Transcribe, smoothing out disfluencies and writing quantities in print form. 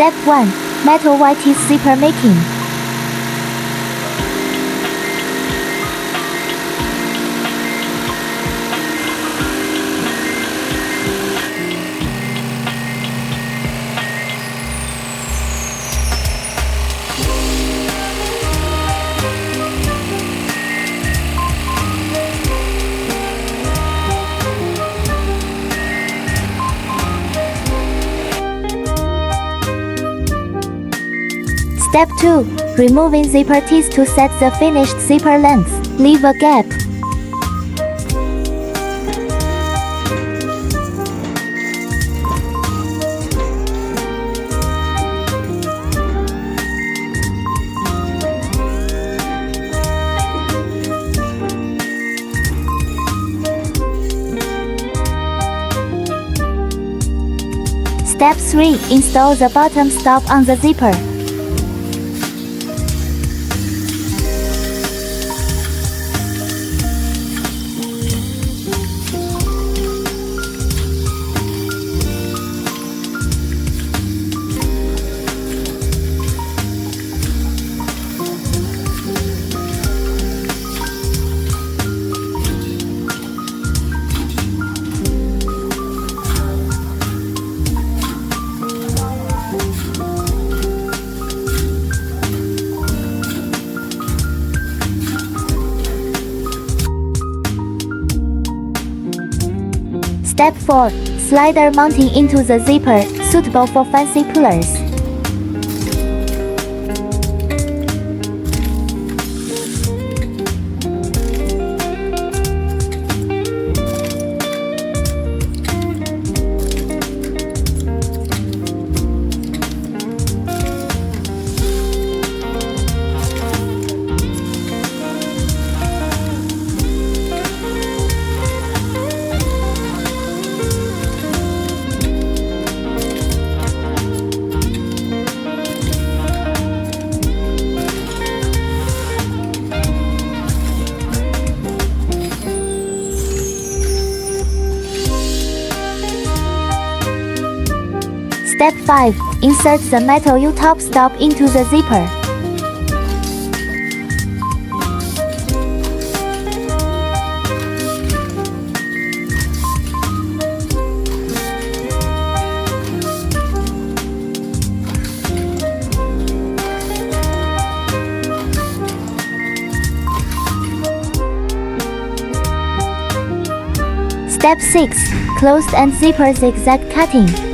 Step 1. Metal white teeth zipper making. Step 2. Removing zipper teeth to set the finished zipper length. Leave a gap. Step 3. Install the bottom stop on the zipper. Step 4. Slider mounting into the zipper, suitable for fancy pullers. Step 5. Insert the metal U-top stop into the zipper. Step 6. Closed end zipper zigzag cutting.